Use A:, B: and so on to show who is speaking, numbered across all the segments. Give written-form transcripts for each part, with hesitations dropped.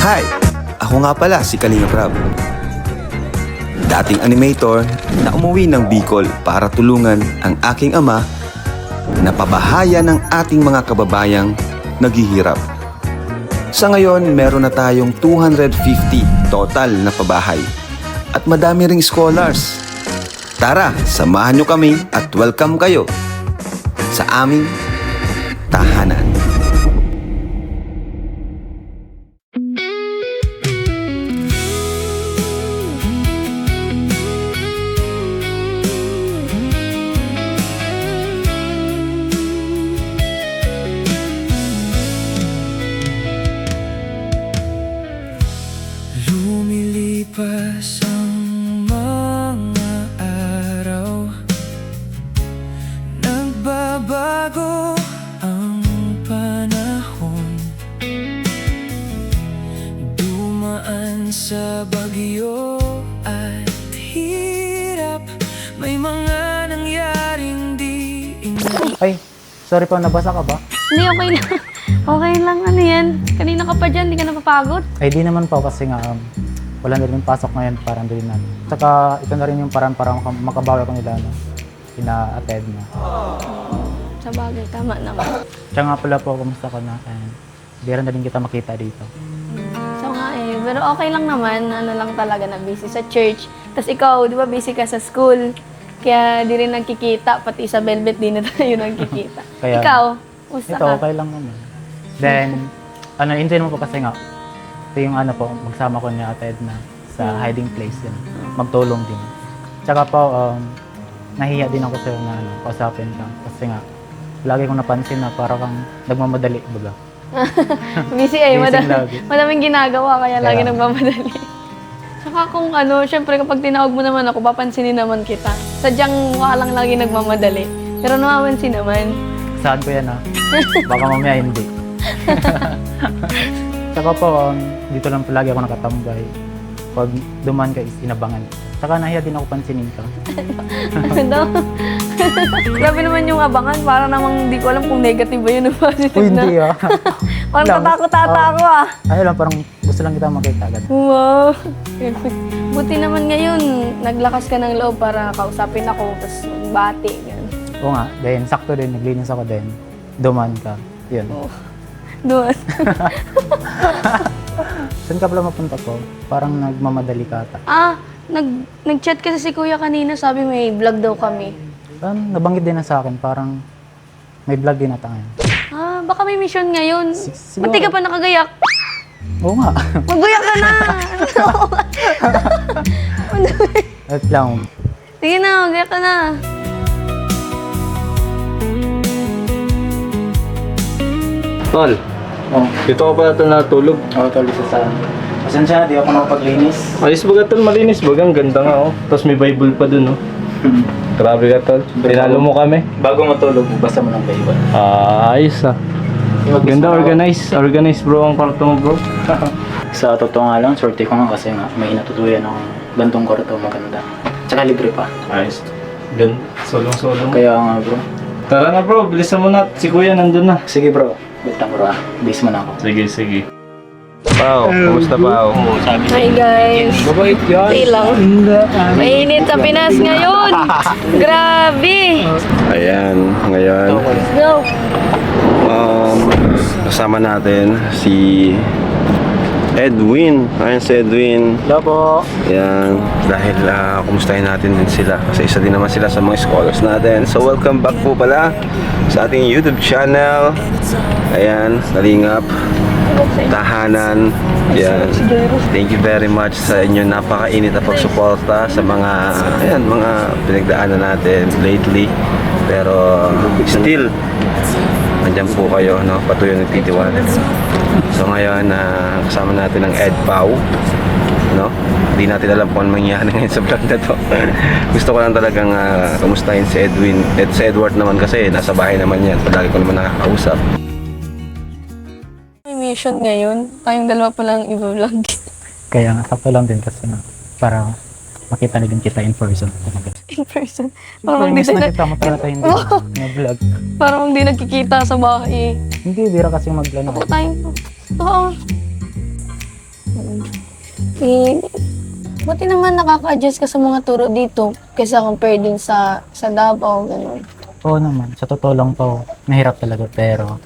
A: Hi! Ako nga pala si Kalinga Prab. Dating animator na umuwi ng Bicol para tulungan ang aking ama na pabahayan ng ating mga kababayang naghihirap. Sa ngayon, meron na tayong 250 total na pabahay at madami ring scholars. Tara, samahan nyo kami at welcome kayo sa aming tahanan.
B: Lumilipas ang mga araw, nagbabago ang panahon, dumaan sa bagyo at hirap, may mga nangyaring di
C: Ay, sorry po, nabasa ka ba?
D: Hindi, okay lang. Okay lang, ano yan? Kanina ka pa dyan, hindi ka napapagod?
C: Ay, di naman po kasi nga wala na rin pasok ngayon, parang din namin. Saka ito na rin yung parang makabawi ko nila, no? Ina-attend na.
D: Sa bagay, tama naman.
C: Siya nga pala po, kumusta ka na? And bira na rin kita makita dito.
D: So nga eh, pero okay lang naman, ano lang talaga na busy sa church. Tapos ikaw, di ba busy ka sa school? Kaya di rin nagkikita, pati sa Velvet di na tayo nagkikita.
C: Kaya,
D: Ikaw, kumusta
C: ito,
D: ka?
C: okay lang naman. Then, enjoy mo po kasi nga, ito yung magsama ko niya Ate Edna sa hiding place din. Magtulong din. Tsaka po, nahiya din ako sa'yo na kausapin ka. Kasi nga, lagi kong napansin na parang kang nagmamadali, baga.
D: Busy eh,
C: Busy lagi.
D: madaming ginagawa, kaya lagi
C: Kaya.
D: nagmamadali. Saka kung syempre kapag tinawag mo naman ako, papansinin naman kita. Sadyang mukha lang lagi nagmamadali. Pero namamansin naman.
C: Saan ko yan Baka mamaya hindi. Tsaka po, dito lang palagi ako nakatambay. Pag duman ka, inabangan. Tsaka nahiya din ako pansinin ka.
D: Ano daw? Grabe naman yung abangan. Parang namang di ko alam kung negative ba yun o positive
C: Uy,
D: na.
C: hindi
D: Parang
C: Lang.
D: tatakot-tata ako ah.
C: Ano lang, parang gusto lang kita makita agad.
D: Wow. Buti naman ngayon, naglakas ka ng loob para kausapin ako, tapos magbati. Ganun.
C: Oo nga, then sakto din, naglinis ako din. Duman ka. Yun.
D: Oh. Doon.
C: Saan ka pala mapunta po? Parang nagmamadali ka ata.
D: Nag-chat kasi si Kuya kanina, sabi may vlog daw kami.
C: Nabanggit din na sa akin, parang may vlog din ata ngayon.
D: Baka may mission ngayon.
C: Siguro.
D: Ba't di ka pa nakagayak?
C: Oo nga.
D: Magguyak ka na!
C: At lang,
D: Sige na, magguyak ka na.
E: Tol,
C: oh,
E: dito ka pala ito natulog.
C: tuloy sa saan. Pasensya na, di ako makapaglinis.
E: Ayos baga tol, malinis baga, ang ganda nga oh. Tapos may Bible pa dun oh. Grabe ka tol, tinalo mo kami.
C: Bago matulog, basta mo ng Bible.
E: Ayos ah. Ganda, organized bro ang kwarto mo bro.
C: Sa totoo nga lang, swerte ko nga kasi nga may natutuyan ng gantong kwarto maganda. Tsaka libre pa.
E: Ayos. Ganda, solong-solong.
C: Kaya nga bro.
E: Tara na bro, bilisan mo na. Si kuya nandun na.
C: Sige bro, basta bro base mo na ako.
E: Sige. Pao, kumusta Pao?
D: Hi guys.
E: Mabait yan.
D: Stay lang. Mainit sa Pinas ngayon. Grabe.
A: Ayan, ngayon,
D: Let's go.
A: kasama natin si Edwin. Ayan si Edwin.
C: Hello po.
A: Ayan, dahil kumustahin natin din sila. Kasi isa din naman sila sa mga scholars natin. So welcome back po pala sa ating YouTube channel. Ayan, Kalingap Tahanan. Ayan. Thank you very much sa inyo napakainit na pagsuporta sa mga mga pinagdaanan natin lately. Pero still nandiyan po kayo, no? Patuloy nagtitiwala. So ngayon, kasama natin ang Ed Pau, no? Hindi natin alam kung ano mangyayari ngayon sa vlog na to. Gusto ko lang talagang kamustahin si Edwin. Si Edward naman kasi nasa bahay naman yan. Palagi ko naman nakakausap.
D: May mission ngayon. Tayong dalawa pa lang i-vlog.
C: Kaya nga, sakto lang din kasi nga, para makita na din kita in person.
D: In person.
C: Parang
D: Parang
C: miss
D: hindi
C: na kita, matagal tayo hindi na-vlog.
D: Parang hindi nagkikita sa bahay.
C: Hindi, bira kasi mag-vlog.
D: Ako tayo. Oo. Buti naman nakaka-adjust ka sa mga turo dito kaysa compare din sa Davao, gano'n.
C: Oo naman, sa totoo lang po, mahirap talaga pero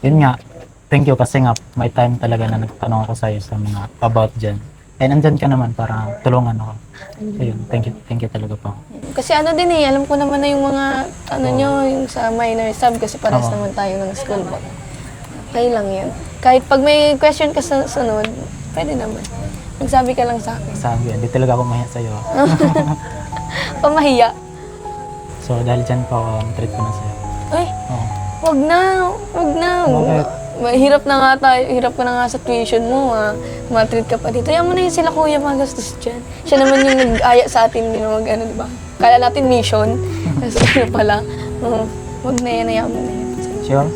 C: yun nga, thank you kasi nga may time talaga na nagtanong ako sa'yo sa mga about dyan. And andyan ka naman para tulungan ako. Ayun, thank you talaga po.
D: Kasi ano din alam ko naman na yung mga, nyo, yung sa minor sub kasi parehas
C: Oo.
D: naman tayo ng school book. Okay lang yun. Kahit pag may question ka sa sunod, pwede naman. Magsabi ka lang sa akin.
C: Sabi, hindi talaga ako mahiya sa'yo.
D: Pamahiya.
C: So dahil dyan po, treat ko na sa'yo.
D: Ay,
C: Oo.
D: wag na.
C: Bakit?
D: Mahirap na nga tayo, hirap ka na nga sa tuition mo, matreat ka pa dito. Yan mo na yun sila kuya magastos dyan. Siya naman yung nag-aya sa atin, hindi na mag-ano, di ba? Kala natin mission, tapos ano pala. Wag na yan, hayaan mo na yan.
C: Sure?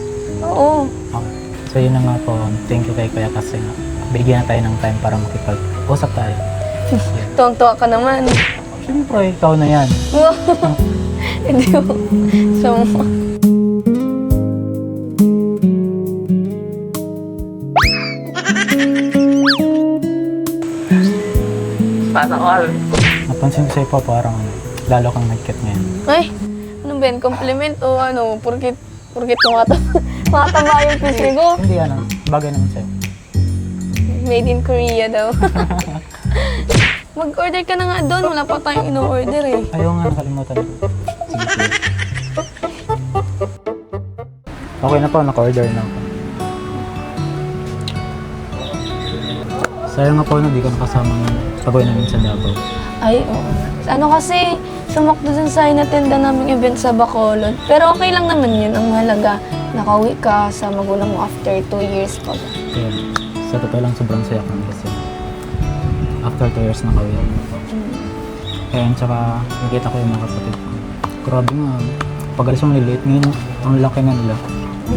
D: Oo.
C: Okay. So yun na nga po, thank you kay Kuya kasi nga, binigyan na tayo ng time para makipag-usap tayo.
D: Tuwang-tuwa ka naman.
C: Siyempre, ikaw na yan.
D: Hindi mo. So,
C: Napansin ko sa'yo po parang lalo kang nag-cat ngayon.
D: ay, ano ba yan? Compliment o ano? Porkit mataba yung pisngi ko.
C: Hindi ano, bagay naman sa'yo.
D: Made in Korea daw. Mag-order ka na nga doon. Wala pa tayong ino-order eh.
C: Ayaw nga, nakalimutan ko. Sige, sige. Okay na po, naka-order na ako. Sayang nga po na di ka nakasama ng pag-uwi namin sa Davao.
D: Ay, oo. Ano kasi, sumakto dun sa inatenda naming event sa Bacolod. Pero okay lang naman yun. Ang mahalaga, nakauwi ka sa magulang mo after 2 years pa.
C: Kaya, sa totoo lang sobrang saya ko kasi after 2 years nakauwi ako. Kaya tsaka nakita ko yung mga kapatid ko. Grabe nga, pag alis mo nililate ngayon, ang laki na nila.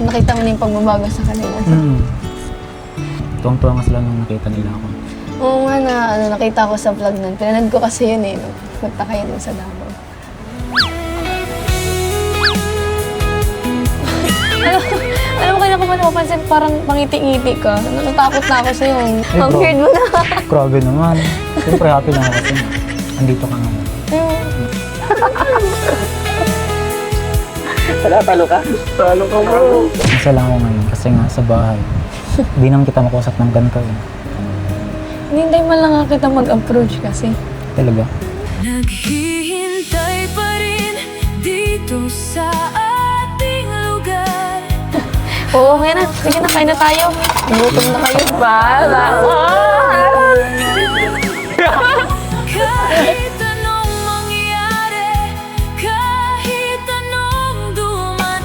D: Nakita mo na yung pagbabago sa kanila.
C: Tuwang-tuwa nga sila nung nakita nila ako.
D: Oo nga na, nakita ko sa vlog nun. Pinanood ko kasi yun eh. Punta kayo dun sa Davao. Alam mo, kaya ko pa napapansin, parang pangiti-ngiti ka. Natakot na ako sa'yo. Ang
C: bro.
D: weird mo na.
C: Grabe naman. Siyempre happy lang ako kasi andito ka ngayon.
A: Talo ka, bro.
C: Isa lang ako ngayon kasi nga sa bahay. Hindi naman kita makusap ng ganito eh.
D: Hindi man lang nga kita mag-approach kasi.
C: Talaga.
B: Naghihintay pa rin dito sa ating lugar.
D: Oo, kaya na. Sige na, kain na tayo. Gutom na kayo. Bala.
B: Kahit anong mangyari, kahit anong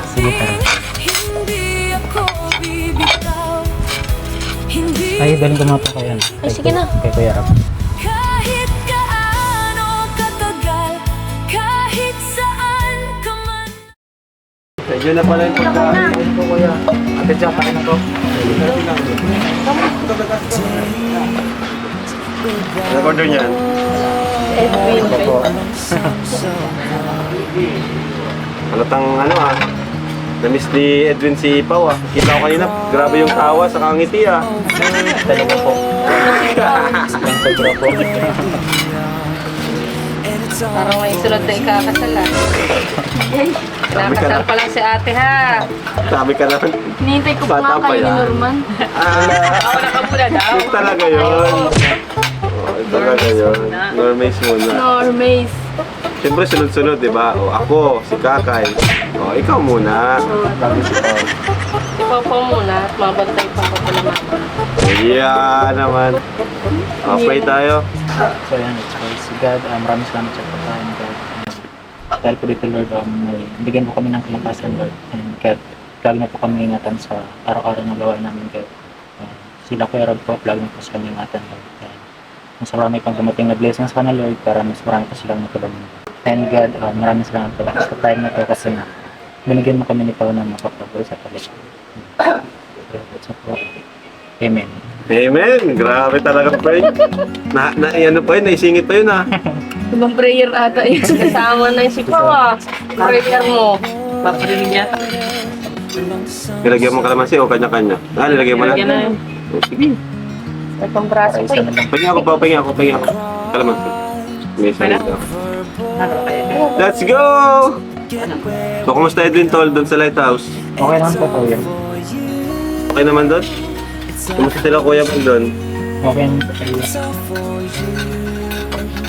C: Sige,
B: dumating, hindi ako bibitaw. Hindi
C: Ay, galing ko mga pa kay ano.
D: Ay, sige na.
C: Kay Kuya Rap.
B: kahit gaano katagal, kahit saan ka man.
A: Medyo na pala yung pagkain.
C: Ate Jack, kain na to.
A: Nag-order niyan. Halatang ano na-miss ni Edwin si Pau Kita ko kanina, grabe yung tawa sa kangiti
C: Talaga po. Ang sobra po.
F: Parang may sunod na ikakasal ah.
A: Sabi ka
F: Nakasal
A: na,
F: pa lang si ate ha.
A: sabi ka naman.
D: Hinihintay ko pa
A: Bata
D: nga
A: pa
D: kayo ni
A: yan.
D: Norman.
F: Ako nakamula daw.
A: Yun talaga yun. Talaga yun. Normaze muna.
D: Normaze.
A: Siyempre sunod-sunod, di ba? Ako, si Kakay. Ikaw muna. Sabi si Pau.
F: Ikaw po muna at mabantay pa ko pa naman.
A: Yeah naman. Pray tayo.
C: So yan, it's praise si God. Maraming salamat sa pagkain, God. Dahil po dito, Lord, bigyan po kami ng kalakasan, Lord. And God, lagi na po kami ingatan sa araw-araw na gawain namin, God. Sila Kuya Rob po, lagi na po sa kami ingatan, Lord. Mas marami pang dumating na blessings sa kanila, Lord, para mas marami pa silang matulungan. And God, maraming salamat po sa time na to kasi nga, binigyan mo kami ni Pao na makapagod sa palit. Amen.
A: Amen. Grabe talaga, pray. Ano pa yun, naisingit pa yun
F: Ibang prayer ata yun. Kasama na yung si Pao ah. Prayer mo. Paparinig niya.
A: Nilagyan mo kalamansi o kanya-kanya? Nilagyan mo na?
F: Nilagyan na yun.
A: Sige.
F: May pambraso ko eh.
A: Pahinga ako. Kalaman ko. May salita. Let's go! So, kumusta Edwin Tol doon sa lighthouse?
C: Okay naman po kuya.
A: Okay naman doon? Kumusta sila Kuya Bal doon?
C: Okay naman po kuya.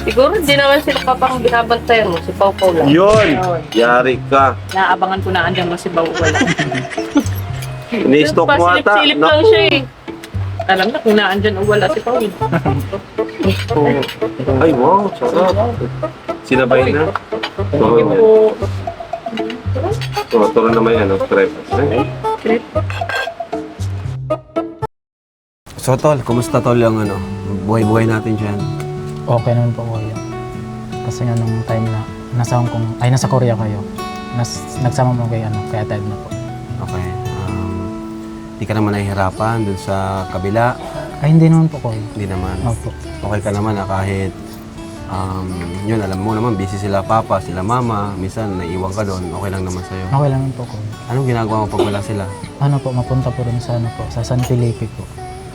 F: Siguro di naman sila papang binabantayan mo, si Pau Pau lang.
A: Yun! Yari ka.
F: Naabangan ko na andyan mo si Pau wala.
A: Ini-stock mo ata.
F: Pasilip-silip lang siya eh. Alam na kung naandyan o wala si Pau.
A: Ay, wow. Sarap. Sinabay na. Oo. Turo na may crepe. So, Tol, kumusta Tol yung buhay-buhay natin dyan?
C: Okay naman po kuya. Kasi nga nung time na nasa Hong Kong, ay nasa Korea kayo, nagsama mo kay Ate Edna po.
A: Okay. Di ka naman nahihirapan dun sa kabila.
C: Ay hindi naman po kuya.
A: Hindi naman.
C: Opo.
A: Okay ka naman kahit yun, alam mo naman, busy sila papa, sila mama. Minsan, naiiwan ka doon. Okay lang naman sa'yo.
C: Okay lang naman po kuya.
A: Anong ginagawa mo pag wala sila?
C: Ano po, mapunta po rin sa sa San Felipe po.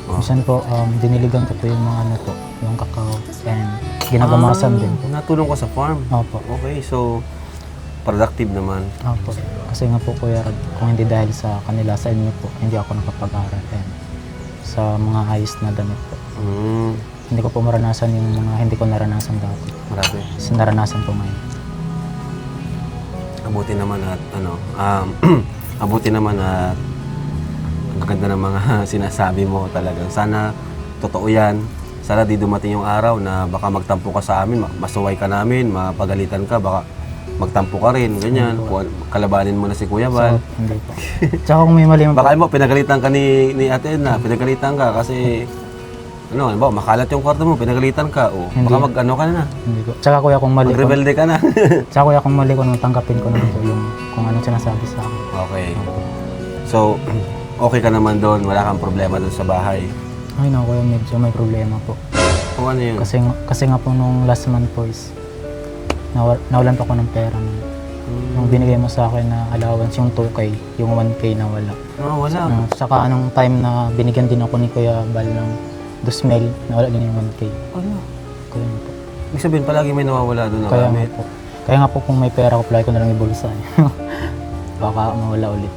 A: Oh.
C: Minsan po, diniligan ko po yung mga po, yung kakao and ginagamasan din po.
A: Natulong ka sa farm.
C: Opo.
A: Okay, so productive naman.
C: Opo. Kasi nga po kuya, kung hindi dahil sa kanila, sa inyo po, hindi ako nakapag-aral. And sa mga ayos na damit po. Hindi ko po maranasan yung mga hindi ko naranasan dati.
A: Marami.
C: Kasi naranasan po ngayon.
A: Abuti naman at abuti naman at ang ganda ng mga sinasabi mo talagang. Sana totoo yan. Sana di dumating yung araw na baka magtampo ka sa amin, masuway ka namin, mapagalitan ka, baka magtampo ka rin, ganyan. Kalabanin mo na si Kuya Bal.
C: So, hindi po. Tsaka kung may mali po,
A: Baka mo, pinagalitan ka ni Ate Edna, pinagalitan ka kasi halimbawa, makalat yung kwarto mo, pinagalitan ka,
C: Hindi.
A: baka ka na,
C: hindi po. Tsaka kuya kung mali ko,
A: magrebelde ka na.
C: tsaka kuya kung mali ko, tanggapin ko naman po yung kung anong sinasabi sa akin.
A: Okay. So, okay ka naman doon, wala kang problema doon sa bahay.
C: Ay no, kuya, medyo may problema po.
A: Kung ano yun?
C: Kasi nga po nung last month po is, nawalan pa ako ng pera. Nung binigay mo sa akin na allowance, yung 2K, yung 1K na wala.
A: Wala.
C: Saka anong time na binigyan din ako ni Kuya Bal ng Dusmel, nawala din yung 1K.
A: Ano?
C: Kaya nga po.
A: Ibig sabihin, palagi may nawawala doon na
C: Kaya nga
A: gamit.
C: po. Kaya nga po kung may pera ko, palagi ko na lang ibulsa. Baka mawala ulit.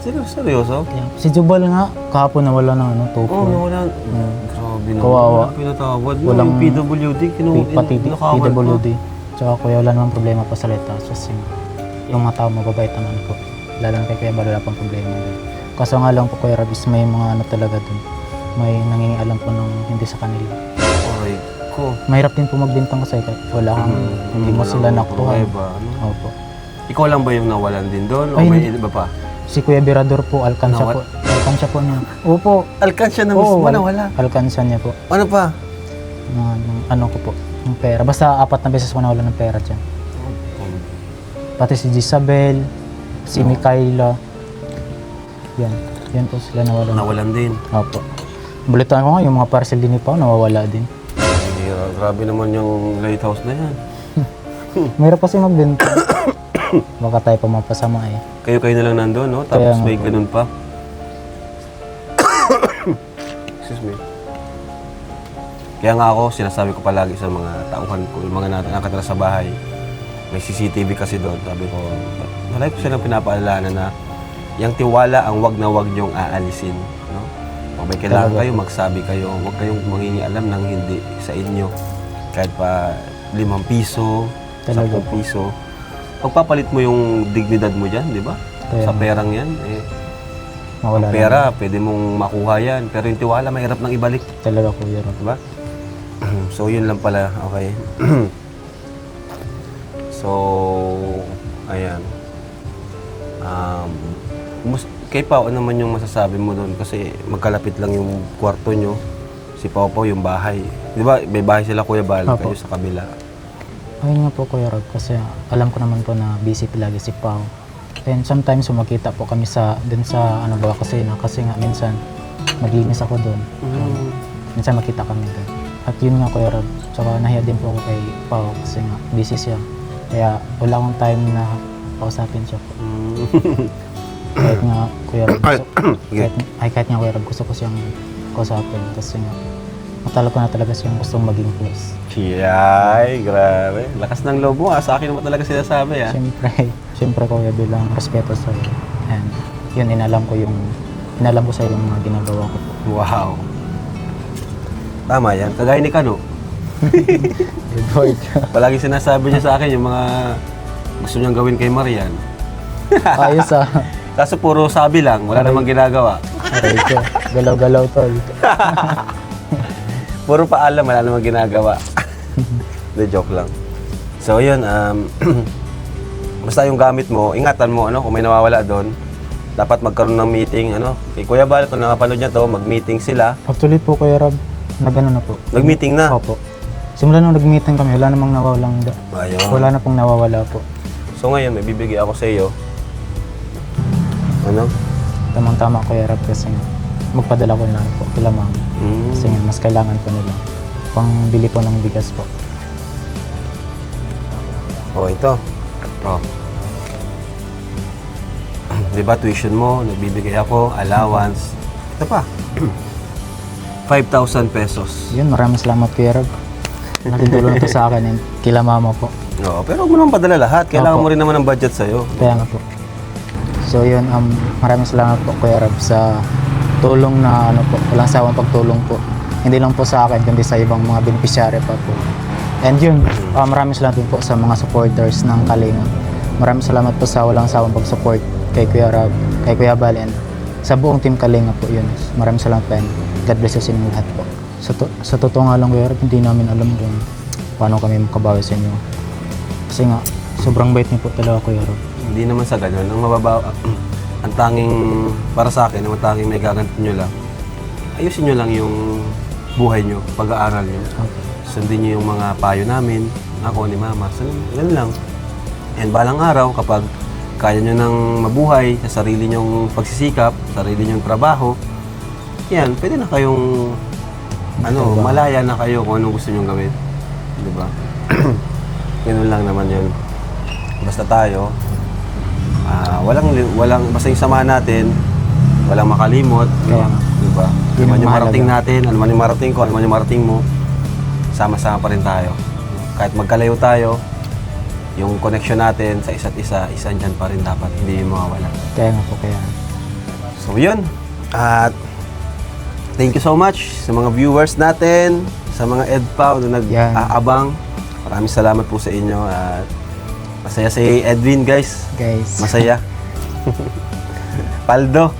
A: Seryoso?
C: Kaya, si Jubal nga, kahapon nawala ng 2K.
A: Nawala. Grabe naman.
C: Kawawa.
A: Walang pinatawad mo.
C: Walang
A: Yung PWD,
C: Pati
A: kinakawal pa.
C: PWD. Tsaka kuya, wala namang problema pa sa letas. Kasi yung mga tao mababait naman po. Lalo na kay Kuya Bal, wala pang problema doon. Kaso nga lang po Kuya Rabis, may mga talaga doon. May nangingialam po nung hindi sa kanila.
A: Aray ko.
C: Mahirap din po magbintang kasi wala kang, hindi mo sila nakuha. Opo.
A: Ikaw lang ba yung nawalan din doon? O
C: Ay,
A: may
C: hindi.
A: iba pa?
C: Si Kuya Birador po, alkansya po. Alkansya po niya. Opo.
A: Alkansya na
C: Oo,
A: mismo nawala.
C: Alkansya niya po.
A: Ano pa?
C: Ano ko po, yung pera. Basta 4 na beses ko nawala ng pera dyan. Pati si Jisabel, si Mikaela. Yan po sila nawala.
A: Nawalan din.
C: Opo. Balitaan ko nga, yung mga parcel din ni Pao, nawawala din.
A: Grabe naman yung lighthouse na yan.
C: Mahirap kasi magbenta. Baka tayo pa mapasama eh.
A: Kayo na lang nandun, no? Tapos
C: Kaya nga
A: may
C: po.
A: ganun pa. Excuse me. Kaya nga ako, sinasabi ko palagi sa mga tauhan ko, yung mga nakatira sa bahay, may CCTV kasi doon. Sabi ko, malay ko silang pinapaalala na yung tiwala ang wag na wag niyong aalisin. No? Kung may kailangan
C: Talaga
A: kayo, magsabi kayo. Huwag kayong mangingialam ng hindi sa inyo. Kahit pa 5 piso,
C: Talaga
A: 10 piso. Pagpapalit mo yung dignidad mo dyan, di ba?
C: Kaya
A: Sa
C: nga.
A: perang yan,
C: Mawala
A: pera, pwede mong makuha yan. Pero yung tiwala, mahirap nang ibalik.
C: Talaga Kuya Rob.
A: Diba? So, yun lang pala. Okay. So, ayan. Kay Pao, ano naman yung masasabi mo doon? Kasi magkalapit lang yung kwarto nyo. Si Pao Pao, yung bahay. Di ba, may bahay sila Kuya Bal,
C: Opo.
A: kayo sa kabila.
C: Ayun nga po Kuya Rob, kasi alam ko naman po na busy lagi si Pao. And sometimes sumakita po kami dun sa ano ba kasi nga minsan maglinis ako doon. Minsan makita kami doon. At yun nga Kuya Rob, tsaka nahiya din po ako kay Pao kasi nga busy siya. Kaya wala akong time na kausapin siya po. Kahit nga Kuya Rob, kahit nga Kuya Rob, gusto ko siyang kausapin kasi nga matalo ko na talaga siyang gustong maging close.
A: Ay, grabe. Lakas ng loob mo, Sa akin mo talaga sinasabi,
C: Siyempre kuya bilang respeto sa iyo. And yun, inalam ko sa iyo yung mga ginagawa ko po.
A: Wow. Tama yan. Kagaya ni Kano.
C: Good boy ka.
A: Palagi sinasabi niya sa akin yung mga gusto niyang gawin kay Marian.
C: Ayos ah.
A: Kaso puro sabi lang, wala namang ginagawa.
C: Aray ko. Galaw-galaw tol.
A: Puro paalam, wala namang ginagawa. Hindi, joke lang. So yun, basta yung gamit mo, ingatan mo, kung may nawawala doon, dapat magkaroon ng meeting, kay Kuya Bal, kung nakapanood niya to, mag-meeting sila.
C: Actually po Kuya Rob, nag-ano na po.
A: Nag-meeting na?
C: Opo. Simula nung nag-meeting kami, wala namang nawawalang
A: Ayun.
C: wala na pong nawawala po.
A: So ngayon, may bibigay ako sa iyo.
C: Tamang-tama Kuya Rob kasi nga, magpadala ko na po kila mama. Kasi nga, mas kailangan po nila. Pangbili po ng bigas po.
A: Ito. Di ba, tuition mo, nagbibigay ako, allowance. Ito pa. 5,000 pesos.
C: Yun, maraming salamat Kuya Rob. Natutulong to sa akin and kila mama po.
A: Oo, pero huwag mo naman padala lahat. Kailangan
C: Opo.
A: mo rin naman ng budget sa'yo.
C: Kaya nga po. So yun, maraming salamat po Kuya Rob sa tulong na walang sawang pagtulong po. Hindi lang po sa akin, kundi sa ibang mga beneficiary pa po. And yun, maraming salamat din po sa mga supporters ng Kalinga. Maraming salamat po sa walang sawang pag-support kay Kuya Rob, kay Kuya Bal, and sa buong team Kalinga po yun. Maraming salamat po and God bless us inyong lahat po. Sa totoo nga lang Kuya Rob, hindi namin alam kung paano kami makabawi sa inyo. Kasi nga, sobrang bait niyo po talaga Kuya Rob.
A: Hindi naman sa ganun. Ang mababaw, ang tanging, para sa akin, ang tanging may gaganti nyo lang, ayusin nyo lang yung buhay nyo, pag-aaral nyo. Sundin nyo yung mga payo namin, ako ni Mama. So, yun lang. And balang araw, kapag kaya nyo nang mabuhay sa sarili nyong pagsisikap, sarili nyong trabaho, yan, pwede na kayong, malaya na kayo kung anong gusto nyong gawin. Di ba? Ganun lang naman yun. Basta tayo, basta yung samahan natin, walang makalimot.
C: Kaya nga.
A: Di ba? Ano
C: Yun
A: man
C: ang
A: yung marating
C: mahalaga.
A: natin, ano man yung marating ko, ano man yung marating mo, sama-sama pa rin tayo. Kahit magkalayo tayo, yung connection natin sa isa't isa, dyan pa rin dapat, hindi yung mawawala.
C: Kaya nga po, kaya.
A: So yun, at thank you so much sa mga viewers natin, sa mga EDPA na nag-aabang. Maraming salamat po sa inyo at masaya si Edwin guys. Masaya. Paldo.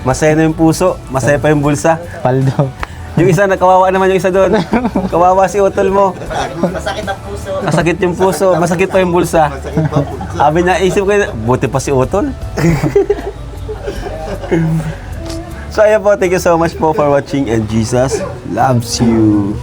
A: Masaya na yung puso, masaya pa yung bulsa.
C: Paldo.
A: Yung isa, nakawawa naman yung isa doon. Kawawa si utol mo. Masakit ang puso. Masakit yung puso, masakit pa yung bulsa. Sabi niya, isip ko, buti pa si utol. So ayan po, thank you so much po for watching and Jesus loves you.